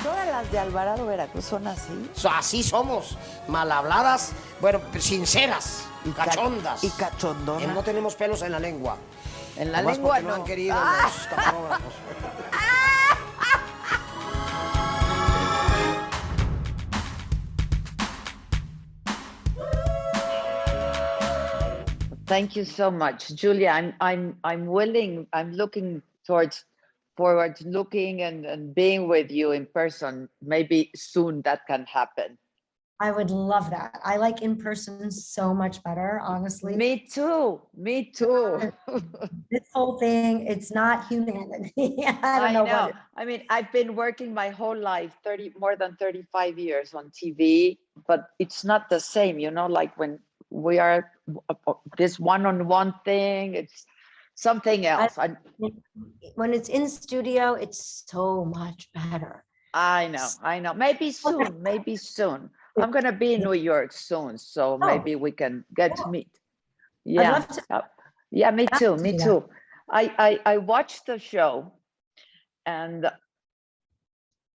Todas las de Alvarado Veracruz son así. Así somos, mal habladas, bueno, sinceras, cachondas. Y cachondonas. No tenemos pelos en la lengua. En la Nomás lengua porque no. han querido los camarógrafos. Thank you so much, Julia. I'm willing. I'm looking forward to looking and being with you in person. Maybe soon that can happen. I would love that. I like in person so much better, honestly. Me too. Me too. This whole thing, it's not humanity. I don't know. What I mean, I've been working my whole life, more than 35 years on TV, but it's not the same, you know, like when we are this one-on-one thing, it's something else. When it's in studio, it's so much better. I know. Maybe soon. I'm going to be in New York soon, so maybe we can get to meet. Yeah. Yeah, me too. I watched the show and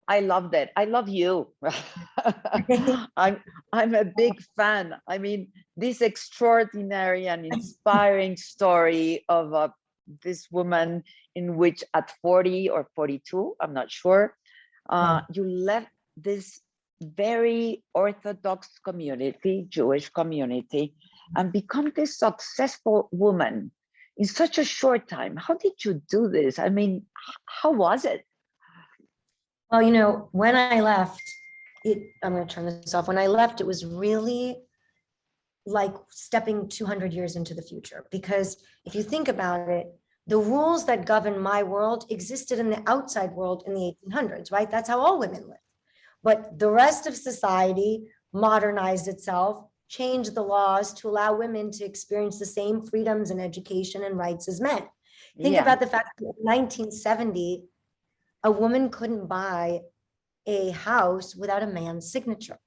I loved it. I love you. I'm a big fan. I mean, this extraordinary and inspiring story of this woman in which at 40 or 42, I'm not sure, you left this very Orthodox community, Jewish community, and become this successful woman in such a short time. How did you do this? I mean, how was it? Well, you know, when I left, I'm going to turn this off. When I left, it was really like stepping 200 years into the future. Because if you think about it, the rules that govern my world existed in the outside world in the 1800s, right? That's how all women lived. But the rest of society modernized itself, changed the laws to allow women to experience the same freedoms and education and rights as men. Think about the fact that in 1970, a woman couldn't buy a house without a man's signature.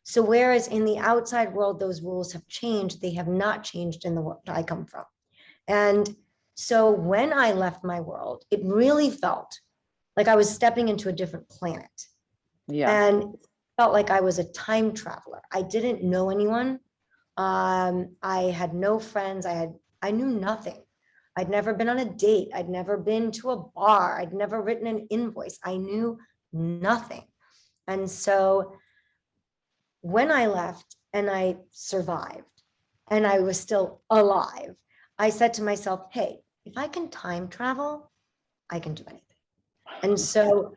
So whereas in the outside world, those rules have changed, they have not changed in the world I come from. And so when I left my world, it really felt like I was stepping into a different planet. Yeah. And it felt like I was a time traveler. I didn't know anyone. I had no friends. I knew nothing. I'd never been on a date. I'd never been to a bar. I'd never written an invoice. I knew nothing. And so when I left and I survived and I was still alive, I said to myself, hey, if I can time travel, I can do anything. And so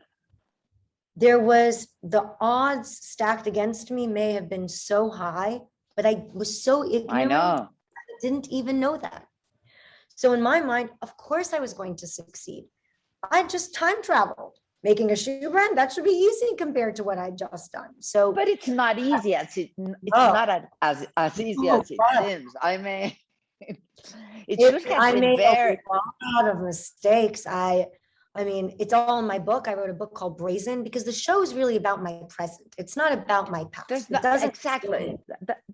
there was the odds stacked against me may have been so high, but I was so ignorant. I know. I didn't even know that. So in my mind, of course I was going to succeed. I just time traveled. Making a shoe brand, that should be easy compared to what I'd just done. So, but it's not easy as not as easy as it seems. I mean, it should have been very a lot of mistakes. I mean, it's all in my book. I wrote a book called Brazen because the show is really about my present. It's not about my past. Exactly.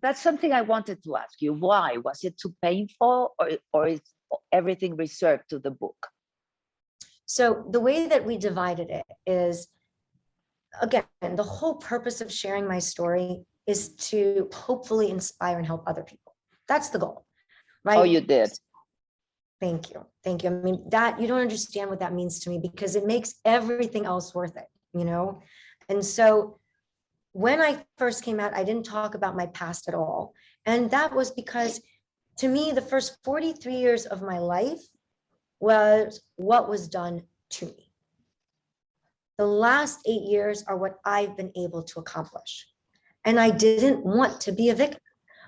That's something I wanted to ask you. Why? Was it too painful or is everything reserved to the book? So the way that we divided it is, again, the whole purpose of sharing my story is to hopefully inspire and help other people. That's the goal, right? Oh, you did. Thank you. Thank you. I mean, that you don't understand what that means to me because it makes everything else worth it, you know? And so when I first came out, I didn't talk about my past at all. And that was because to me, the first 43 years of my life was what was done to me. The last 8 years are what I've been able to accomplish. And I didn't want to be a victim.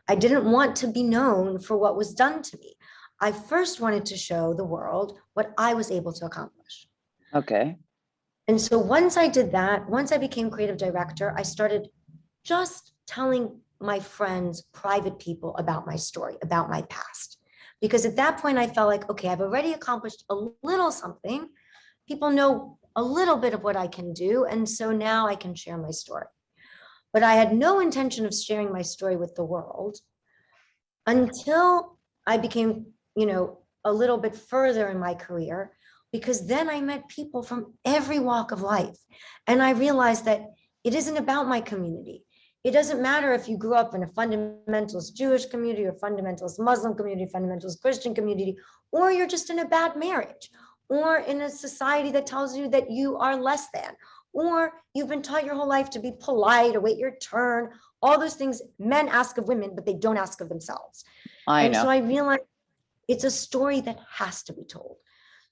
I didn't want to be known for what was done to me. I first wanted to show the world what I was able to accomplish. Okay. And so once I did that, once I became creative director, I started just telling my friends, private people about my story, about my past. Because at that point I felt like, okay, I've already accomplished a little something. People know a little bit of what I can do. And so now I can share my story. But I had no intention of sharing my story with the world until I became, you know, a little bit further in my career, because then I met people from every walk of life. And I realized that it isn't about my community. It doesn't matter if you grew up in a fundamentalist Jewish community or fundamentalist Muslim community, fundamentalist Christian community, or you're just in a bad marriage, or in a society that tells you that you are less than, or you've been taught your whole life to be polite or wait your turn, all those things men ask of women, but they don't ask of themselves. I know. So I realized it's a story that has to be told.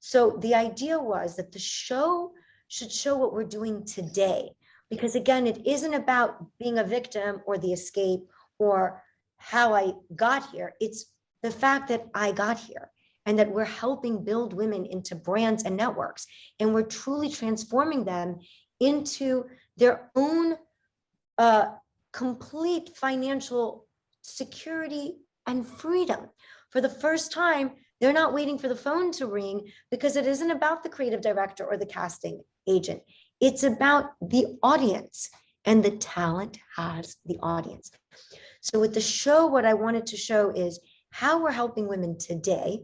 So the idea was that the show should show what we're doing today, because again, it isn't about being a victim or the escape or how I got here. It's the fact that I got here and that we're helping build women into brands and networks. And we're truly transforming them into their own complete financial security and freedom. For the first time, they're not waiting for the phone to ring, because it isn't about the creative director or the casting agent. It's about the audience, and the talent has the audience. So with the show, what I wanted to show is how we're helping women today,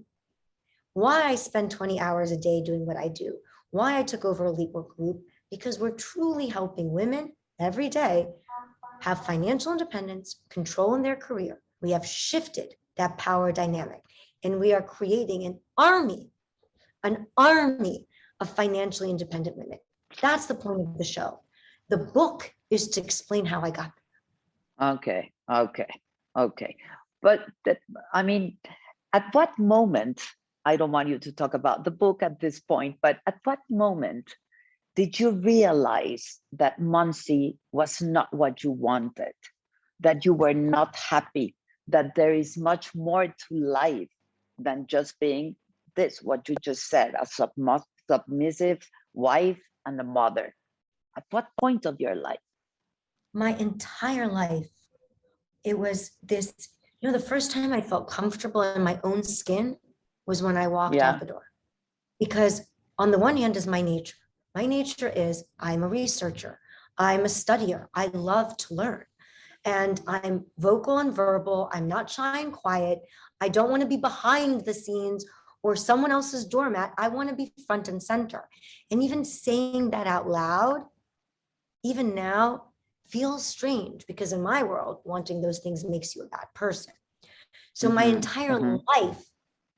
why I spend 20 hours a day doing what I do, why I took over Elite Work Group, because we're truly helping women every day have financial independence, control in their career. We have shifted that power dynamic, and we are creating an army of financially independent women. That's the point of the show. The book is to explain how I got there. Okay. But I mean, at what moment, I don't want you to talk about the book at this point, but at what moment did you realize that Muncie was not what you wanted, that you were not happy, that there is much more to life than just being this, what you just said, a submissive wife and a mother? At what point of your life? My entire life, it was this, you know, the first time I felt comfortable in my own skin was when I walked out the door. Because on the one hand is my nature. My nature is I'm a researcher. I'm a studier. I love to learn. And I'm vocal and verbal. I'm not shy and quiet. I don't want to be behind the scenes or someone else's doormat. I want to be front and center. And even saying that out loud, even now, feels strange, because in my world, wanting those things makes you a bad person. So my entire life,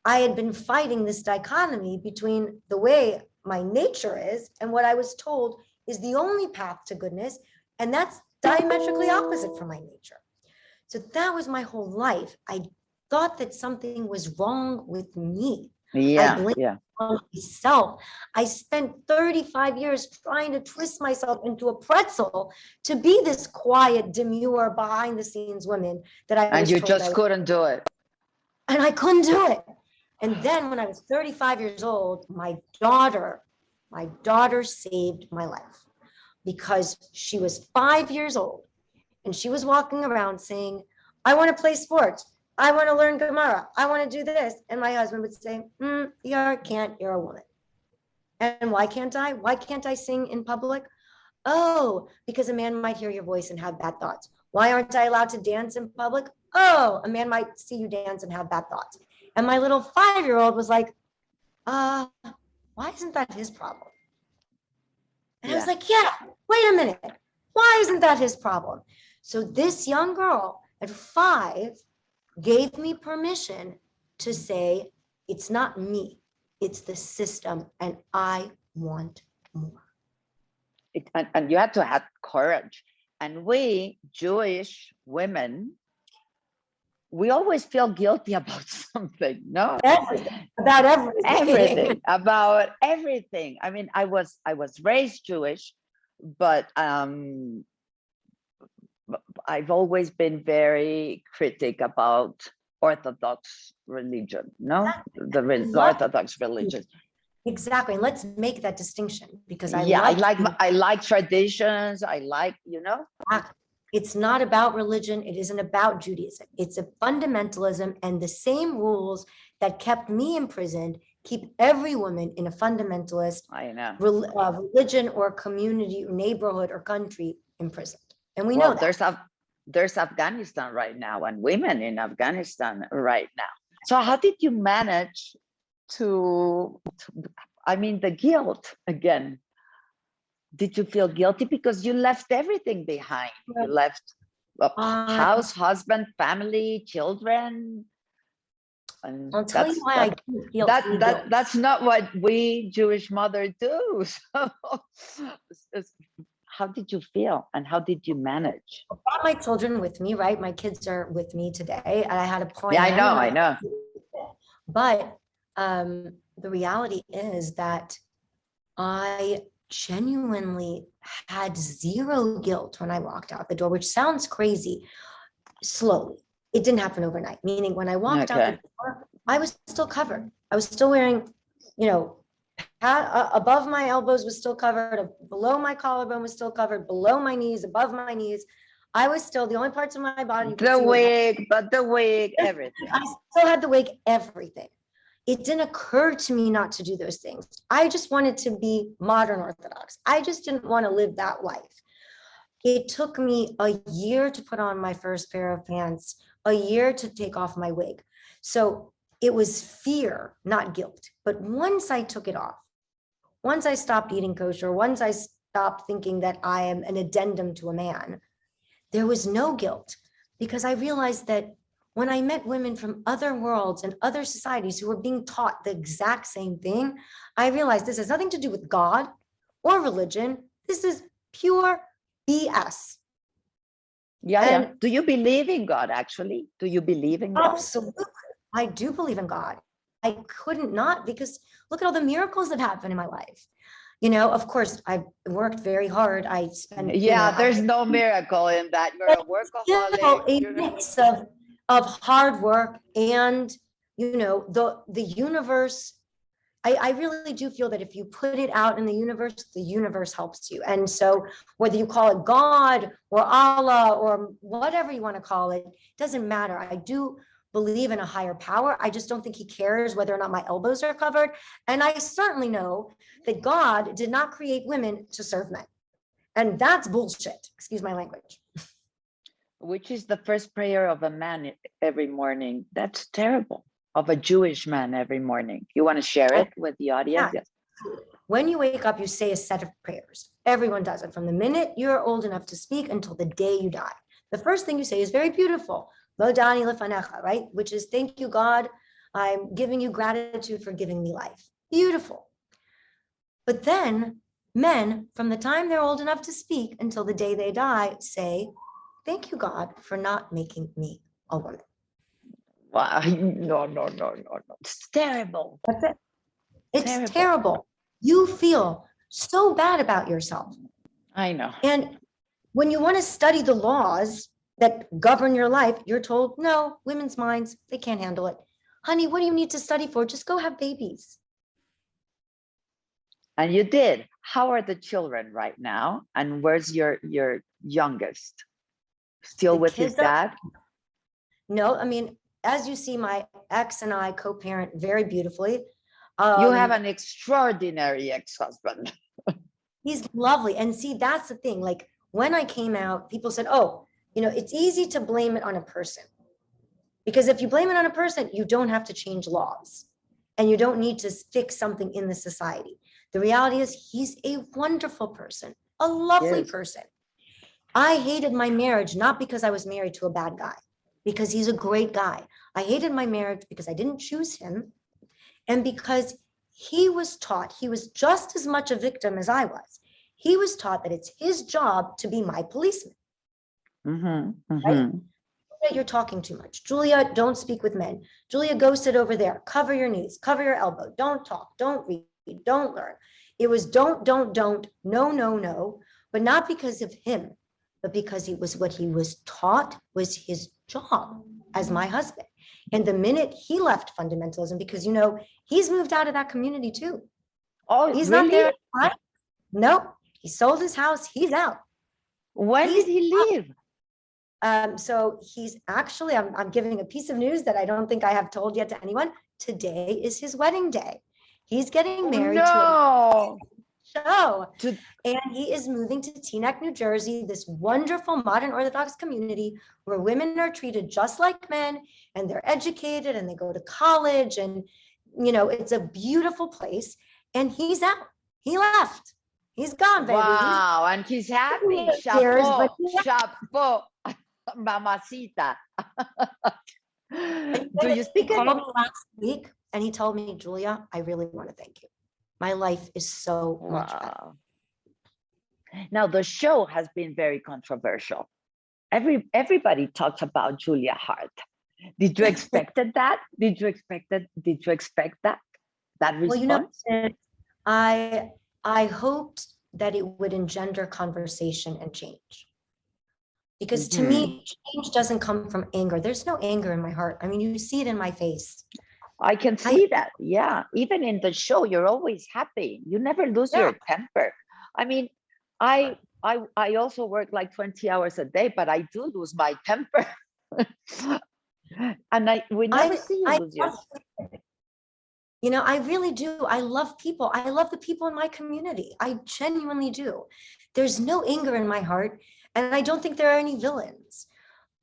I had been fighting this dichotomy between the way my nature is and what I was told is the only path to goodness. And that's diametrically opposite from my nature. So that was my whole life. I thought that something was wrong with me. I blamed on myself. I spent 35 years trying to twist myself into a pretzel to be this quiet, demure, behind the scenes woman that I was and you told just couldn't do it. And I couldn't do it. And then when I was 35 years old, my daughter saved my life, because she was 5 years old and she was walking around saying, I want to play sports. I want to learn Gemara. I want to do this. And my husband would say, you can't, you're a woman. And why can't I? Why can't I sing in public? Oh, because a man might hear your voice and have bad thoughts. Why aren't I allowed to dance in public? Oh, a man might see you dance and have bad thoughts. And my little 5-year-old was like, why isn't that his problem? And I was like, wait a minute. Why isn't that his problem? So this young girl at 5 gave me permission to say, it's not me, it's the system, and I want more. And you had to have courage. And we Jewish women, we always feel guilty about something, no? About everything. About everything. I mean, I was raised Jewish, but I've always been very critic about Orthodox religion, no? The Orthodox religion. Exactly. And let's make that distinction, because I like traditions. I like, It's not about religion. It isn't about Judaism. It's a fundamentalism, and the same rules that kept me imprisoned keep every woman in a fundamentalist religion or community or neighborhood or country imprisoned. And we know that. There's Afghanistan right now, and women in Afghanistan right now. So how did you manage I mean, the guilt again? Did you feel guilty because you left everything behind? You left house, husband, family, children. And I'll tell you why I didn't feel guilt. that's not what we Jewish mothers do. So how did you feel and how did you manage? I brought my children with me, right? My kids are with me today, and I had a plan. Yeah, I know. But the reality is that I genuinely had zero guilt when I walked out the door, which sounds crazy. Slowly, it didn't happen overnight. Meaning, when I walked out the door, I was still covered. I was still wearing, above my elbows was still covered, below my collarbone was still covered, below my knees, above my knees. I was still, the only parts of my body. The wig, everything. I still had the wig, everything. It didn't occur to me not to do those things. I just wanted to be modern Orthodox. I just didn't want to live that life. It took me a year to put on my first pair of pants, a year to take off my wig. So it was fear, not guilt. But once I took it off, once I stopped eating kosher, once I stopped thinking that I am an addendum to a man, there was no guilt, because I realized that when I met women from other worlds and other societies who were being taught the exact same thing, I realized this has nothing to do with God or religion. This is pure BS. Yeah. Do you believe in God, actually? Do you believe in God? Absolutely. I do believe in God. I couldn't not, because look at all the miracles that happen in my life. Of course, I've worked very hard. I spent. There's no miracle in that. You're a workaholic. A mix of hard work and, the universe. I really do feel that if you put it out in the universe helps you. And so whether you call it God or Allah or whatever you want to call it, doesn't matter. I do believe in a higher power. I just don't think he cares whether or not my elbows are covered. And I certainly know that God did not create women to serve men. And that's bullshit. Excuse my language. Which is the first prayer of a man every morning. That's terrible. Of a Jewish man every morning. You want to share it with the audience? Yeah. Yes. When you wake up, you say a set of prayers. Everyone does it from the minute you're old enough to speak until the day you die. The first thing you say is very beautiful. Modani lefanecha, right? Which is, thank you, God. I'm giving you gratitude for giving me life. Beautiful. But then men, from the time they're old enough to speak until the day they die, say, thank you, God, for not making me a woman. Wow. No. It's terrible. That's it. It's terrible. You feel so bad about yourself. I know. And when you want to study the laws that govern your life, you're told, no, women's minds, they can't handle it. Honey, what do you need to study for? Just go have babies. And you did. How are the children right now? And where's your youngest? Still with his dad? No, I mean, as you see, my ex and I co-parent very beautifully. You have an extraordinary ex-husband. He's lovely. And see, that's the thing. Like when I came out, people said, oh, it's easy to blame it on a person. Because if you blame it on a person, you don't have to change laws and you don't need to fix something in the society. The reality is he's a wonderful person, a lovely person. I hated my marriage, not because I was married to a bad guy, because he's a great guy. I hated my marriage because I didn't choose him. And because he was taught, he was just as much a victim as I was. He was taught that it's his job to be my policeman. Right? You're talking too much. Julia, don't speak with men. Julia, go sit over there. Cover your knees, cover your elbow. Don't talk, don't read, don't learn. It was don't, no. But not because of him, but because it was what he was taught was his job as my husband. And the minute he left fundamentalism, because he's moved out of that community too. Oh, he's really? not there. Right? No, he sold his house. He's out. When did he leave? So he's actually, I'm giving a piece of news that I don't think I have told yet to anyone. Today is his wedding day. He's getting married to show. And he is moving to Teaneck, New Jersey, this wonderful modern Orthodox community where women are treated just like men, and they're educated and they go to college, and it's a beautiful place. And he's out. He left. He's gone, baby. Wow, and he's happy. Years, Chapeau, but chapeau, mamacita. Do you he speak called any? me last week and he told me, Julia, I really want to thank you. My life is so much better. Wow. Now, the show has been very controversial. Everybody talks about Julia Haart. Did you expect that? Did you expect that? Did you expect that response? Well, I hoped that it would engender conversation and change. Because to me, change doesn't come from anger. There's no anger in my heart. I mean, you see it in my face. I can see that. Yeah. Even in the show, you're always happy. You never lose your temper. I mean, I also work like 20 hours a day, but I do lose my temper. And we never see you lose yours. I really do. I love people. I love the people in my community. I genuinely do. There's no anger in my heart, and I don't think there are any villains.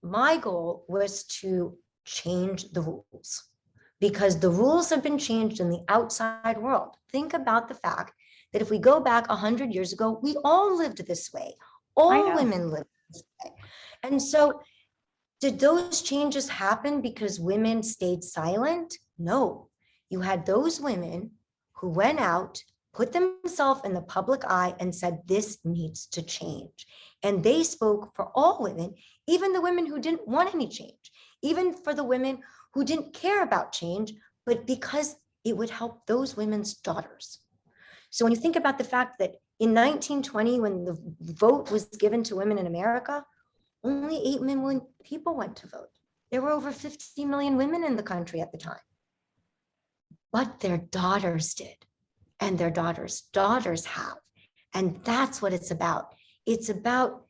My goal was to change the rules, because the rules have been changed in the outside world. Think about the fact that if we go back 100 years ago, we all lived this way. All women lived this way. And so did those changes happen because women stayed silent? No. You had those women who went out, put themselves in the public eye and said, this needs to change. And they spoke for all women, even the women who didn't want any change, even for the women who didn't care about change, but because it would help those women's daughters. So when you think about the fact that in 1920, when the vote was given to women in America, only 8 million people went to vote. There were over 50 million women in the country at the time. But their daughters did, and their daughters' daughters have. And that's what it's about. It's about,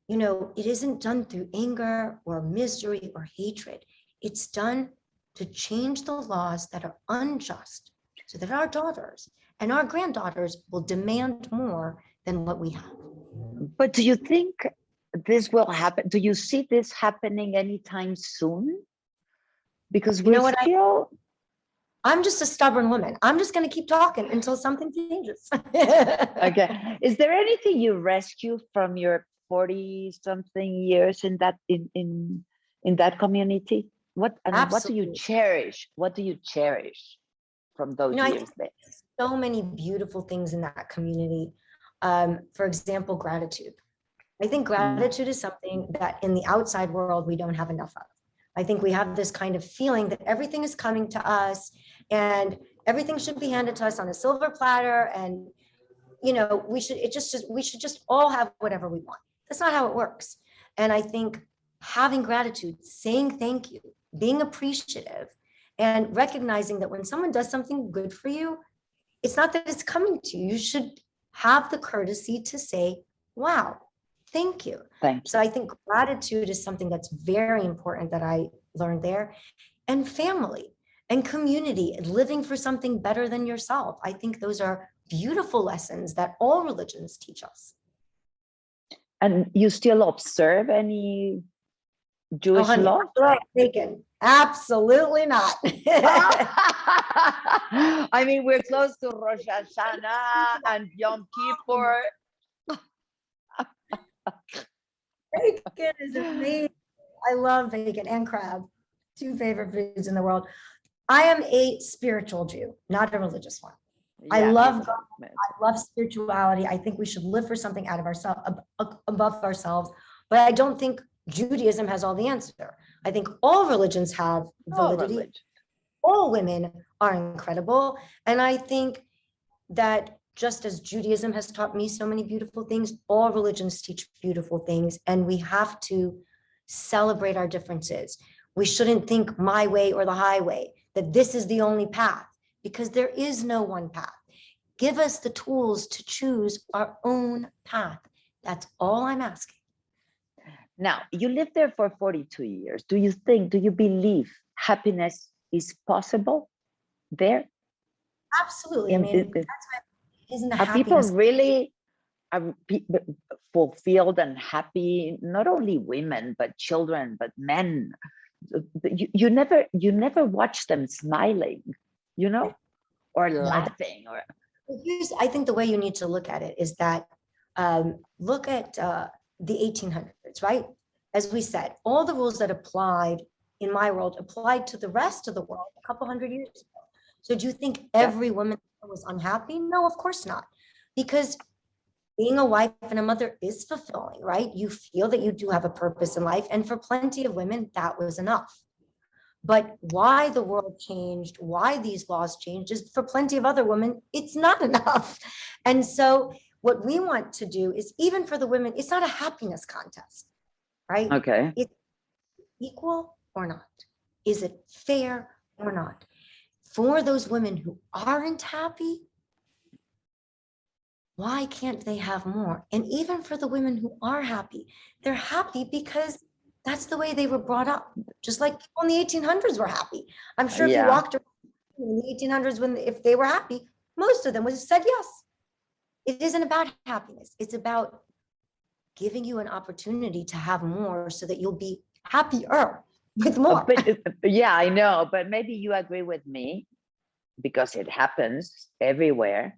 it isn't done through anger or misery or hatred. It's done to change the laws that are unjust so that our daughters and our granddaughters will demand more than what we have. But do you think this will happen? Do you see this happening anytime soon? Because I'm just a stubborn woman. I'm just going to keep talking until something changes. Okay. Is there anything you rescue from your 40-something years in that community? What do you cherish? What do you cherish from those years there? So many beautiful things in that community. For example, gratitude. I think gratitude is something that in the outside world we don't have enough of. I think we have this kind of feeling that everything is coming to us and everything should be handed to us on a silver platter, and we should just all have whatever we want. That's not how it works. And I think having gratitude, saying thank you, being appreciative, and recognizing that when someone does something good for you, it's not that it's coming to you. You should have the courtesy to say, wow, thank you. So I think gratitude is something that's very important that I learned there. And family and community and living for something better than yourself. I think those are beautiful lessons that all religions teach us. And you still observe any Jewish law? Bacon. Absolutely not. I mean, we're close to Rosh Hashanah and Yom Kippur. Bacon is amazing. I love bacon and crab, 2 favorite foods in the world. I am a spiritual Jew, not a religious one. Yeah, I love God. I love spirituality. I think we should live for something out of ourselves, above ourselves. But I don't think Judaism has all the answer. I think all religions have validity. All women are incredible. And I think that just as Judaism has taught me so many beautiful things, all religions teach beautiful things. And we have to celebrate our differences. We shouldn't think my way or the highway, that this is the only path, because there is no one path. Give us the tools to choose our own path. That's all I'm asking. Now, you lived there for 42 years. Do you believe happiness is possible there? Absolutely. I mean, isn't a Are people happiness. really fulfilled and happy? Not only women, but children, but men. You never watch them smiling, you know, or laughing, or. I think the way you need to look at it is that look at the 1800s, right? As we said, all the rules that applied in my world applied to the rest of the world a couple hundred years ago. So do you think every woman was unhappy? No, of course not. Because being a wife and a mother is fulfilling, right? You feel that you do have a purpose in life. And for plenty of women, that was enough. But why the world changed, why these laws changed, is for plenty of other women, it's not enough. And so what we want to do is, even for the women, it's not a happiness contest, right? Okay. It's equal or not? Is it fair or not? For those women who aren't happy, why can't they have more? And even for the women who are happy, they're happy because that's the way they were brought up. Just like people in the 1800s were happy. I'm sure if you walked around in the 1800s, if they were happy, most of them would have said yes. It isn't about happiness. It's about giving you an opportunity to have more so that you'll be happier with more. But, yeah, I know, but maybe you agree with me, because it happens everywhere,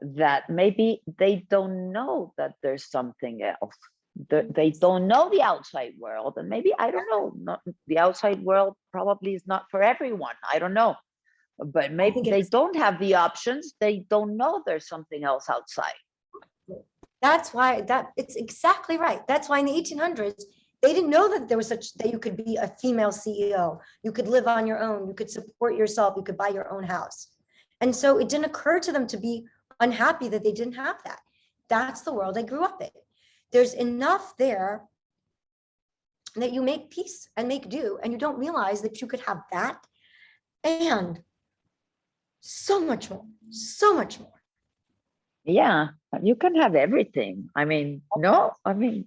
that maybe they don't know that there's something else. They don't know the outside world, and maybe, I don't know, the outside world probably is not for everyone. I don't know, but maybe they don't have the options. They don't know there's something else outside. That's why it's exactly right. That's why in the 1800s, they didn't know that there was that you could be a female CEO. You could live on your own. You could support yourself. You could buy your own house. And so it didn't occur to them to be unhappy that they didn't have that. That's the world I grew up in. There's enough there that you make peace and make do, and you don't realize that you could have that and so much more, so much more. Yeah, you can have everything. I mean, no, I mean,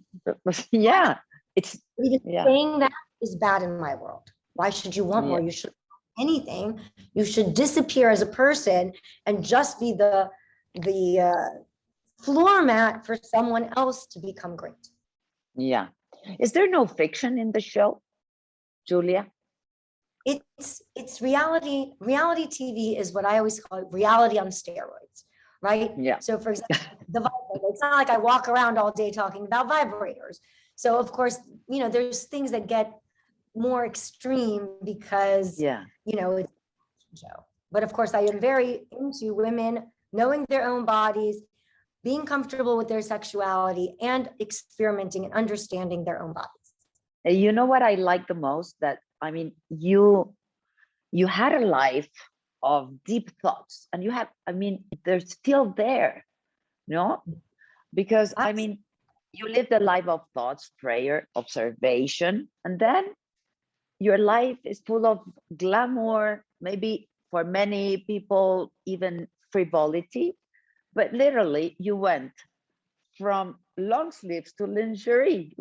yeah, it's saying that is bad in my world. Why should you want more? You should anything. You should disappear as a person and just be the floor mat for someone else to become great. Yeah. Is there no fiction in the show, Julia? It's reality. Reality TV is what I always call it, reality on steroids, right? Yeah. So for example, the vibrator, it's not like I walk around all day talking about vibrators. So of course, you know, there's things that get more extreme because, you know, it's a show. But of course, I am very into women knowing their own bodies, being comfortable with their sexuality, and experimenting and understanding their own bodies. You know what I like the most? That, I mean, you had a life of deep thoughts, and you have, I mean, they're still there, no? Because I mean, you lived a life of thoughts, prayer, observation, and then your life is full of glamour, maybe for many people, even frivolity. But literally, you went from long sleeves to lingerie,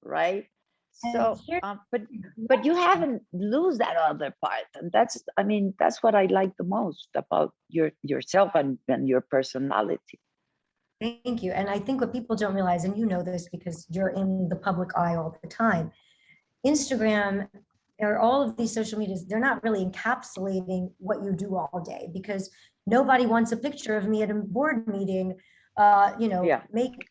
right? So, but you haven't lose that other part, and that's, I mean, that's what I like the most about yourself and your personality. Thank you. And I think what people don't realize, and you know this because you're in the public eye all the time, Instagram or all of these social medias, they're not really encapsulating what you do all day, because nobody wants a picture of me at a board meeting, you know, make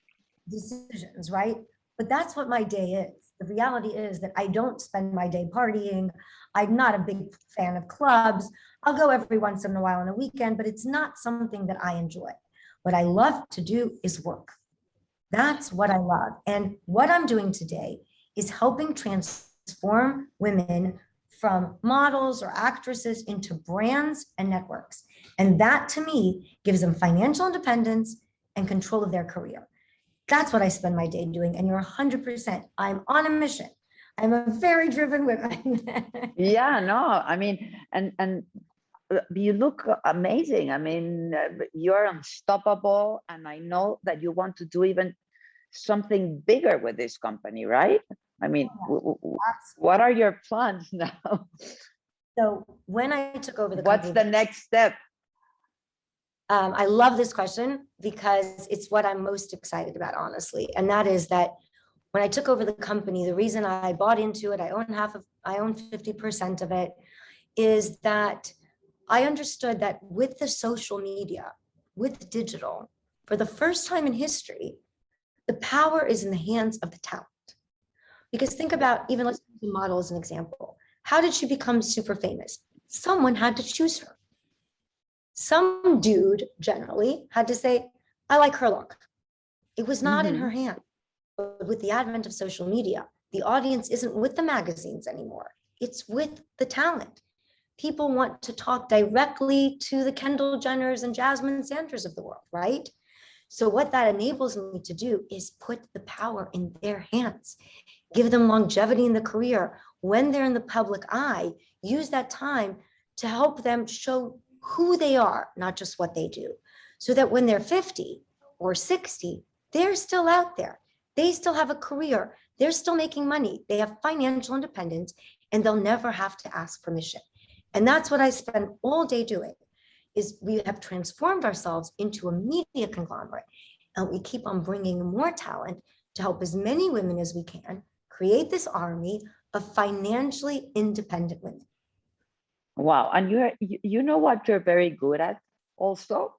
decisions, right? But that's what my day is. The reality is that I don't spend my day partying. I'm not a big fan of clubs. I'll go every once in a while on a weekend, but it's not something that I enjoy. What I love to do is work. That's what I love. And what I'm doing today is helping transform women from models or actresses into brands and networks. And that, to me, gives them financial independence and control of their career. That's what I spend my day doing. And you're 100%. I'm on a mission. I'm a very driven woman. Yeah, no, I mean, and you look amazing. I mean, you're unstoppable. And I know that you want to do even something bigger with this company, right? I mean, what are your plans now? So when I took over the company, what's the next step? I love this question because it's what I'm most excited about, honestly. And that is that when I took over the company, the reason I bought into it, I own 50% of it, is that I understood that with the social media, with digital, for the first time in history, the power is in the hands of the talent. Because think about, even let's use the model as an example. How did she become super famous? Someone had to choose her. Some dude generally had to say, I like her look. It was not in her hand. But with the advent of social media, the audience isn't with the magazines anymore. It's with the talent. People want to talk directly to the Kendall Jenners and Jasmine Sanders of the world, right? So what that enables me to do is put the power in their hands, give them longevity in the career. When they're in the public eye, use that time to help them show who they are, not just what they do. So that when they're 50 or 60, they're still out there. They still have a career. They're still making money. They have financial independence, and they'll never have to ask permission. And that's what I spend all day doing, is we have transformed ourselves into a media conglomerate, and we keep on bringing more talent to help as many women as we can create this army of financially independent women. Wow. And you know what you're very good at also?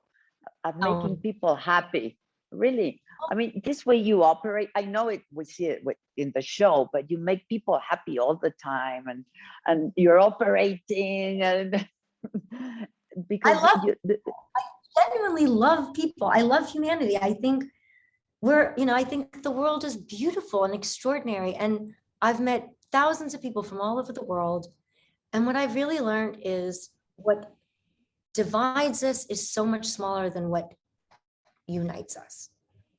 At making people happy. Really. I mean, this way you operate, I know we see it in the show, but you make people happy all the time, and you're operating, and because I genuinely love people. I love humanity. I think I think the world is beautiful and extraordinary. And I've met thousands of people from all over the world. And what I've really learned is what divides us is so much smaller than what unites us.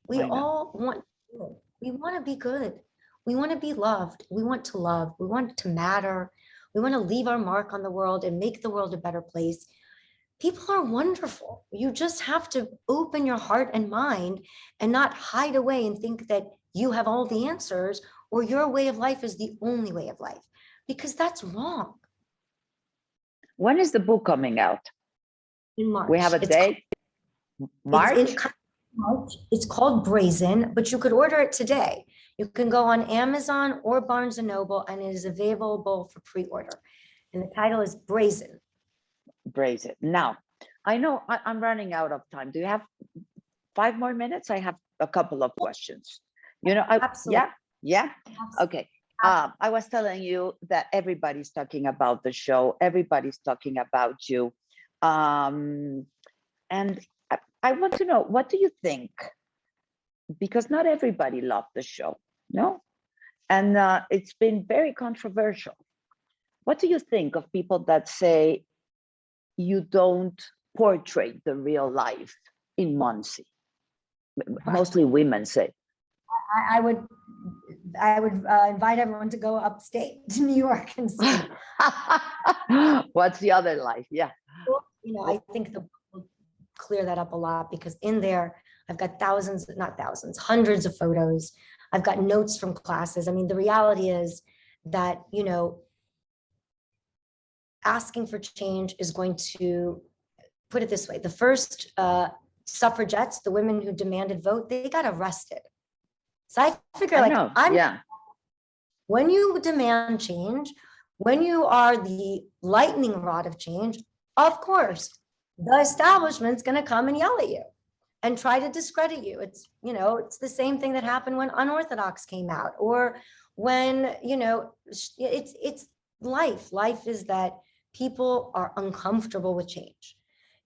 We all want good. We want to be good. We want to be loved. We want to love. We want to matter. We want to leave our mark on the world and make the world a better place. People are wonderful. You just have to open your heart and mind and not hide away and think that you have all the answers or your way of life is the only way of life, because that's wrong. When is the book coming out? In March. We have a date? March? It's called Brazen, but you could order it today. You can go on Amazon or Barnes & Noble, and it is available for pre-order. And the title is Brazen. Brazen. Now, I know I'm running out of time. Do you have 5 more minutes? I have a couple of questions. Absolutely. Yeah. Absolutely. Okay. I was telling you that everybody's talking about the show. Everybody's talking about you. And I want to know, what do you think? Because not everybody loved the show, no? And it's been very controversial. What do you think of people that say you don't portray the real life in Muncie? Mostly women say. I would invite everyone to go upstate to New York and see. What's the other life? Yeah. I think we'll clear that up a lot, because in there, I've got hundreds of photos. I've got notes from classes. I mean, the reality is that, asking for change is going to, put it this way, the first suffragettes, the women who demanded vote, they got arrested. So I figure, when you demand change, when you are the lightning rod of change, of course, the establishment's going to come and yell at you and try to discredit you. It's, it's the same thing that happened when Unorthodox came out, or when, it's life. Life is that people are uncomfortable with change,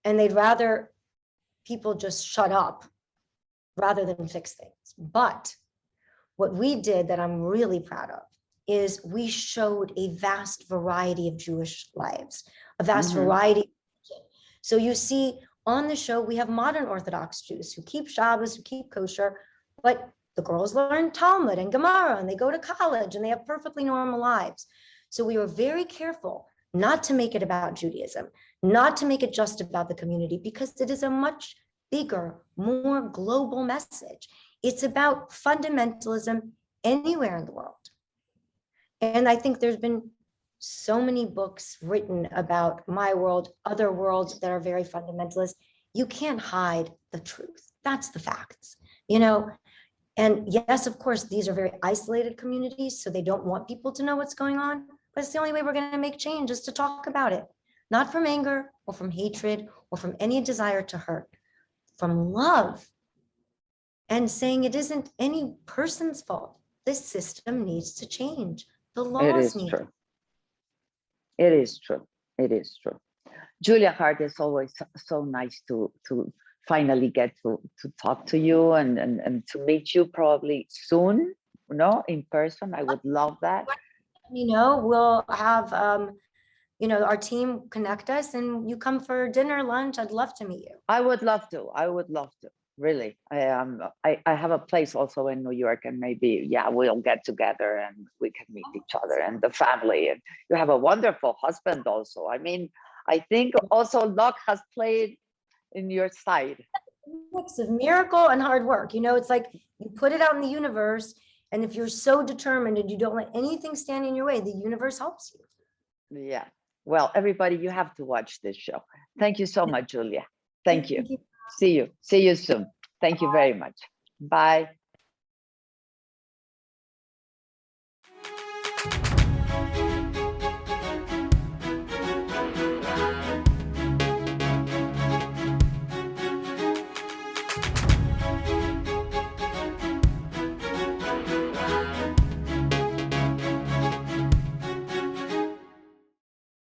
and they'd rather people just shut up rather than fix things. But what we did that I'm really proud of is we showed a vast variety of Jewish lives, a vast variety. So you see on the show, we have modern Orthodox Jews who keep Shabbos, who keep kosher, but the girls learn Talmud and Gemara, and they go to college, and they have perfectly normal lives. So we were very careful not to make it about Judaism, not to make it just about the community, because it is a much bigger, more global message. It's about fundamentalism anywhere in the world. And I think there's been so many books written about my world, other worlds that are very fundamentalist. you can't hide the truth. That's the facts, you know. And yes, of course, these are very isolated communities, so they don't want people to know what's going on. But it's the only way we're going to make change is to talk about it, not from anger or from hatred or from any desire to hurt, from love, and saying it isn't any person's fault. This system needs to change. The laws need. True. It is true. It is true. Julia Haart, is always so nice to finally get to talk to you and to meet you probably soon, you know, in person. I would love that. You know, we'll have, you know, our team connect us and you come for dinner, lunch. I'd love to meet you. I would love to. I would love to. Really. I have a place also in New York, and maybe, yeah, we'll get together and we can meet each other and the family. And you have a wonderful husband also. I mean, I think also luck has played in your side. Mix of miracle and hard work. You know, it's like you put it out in the universe, and if you're so determined and you don't let anything stand in your way, the universe helps you. Yeah. Well, everybody, you have to watch this show. Thank you so much, Julia. Thank you. See you soon. Thank you very much. Bye.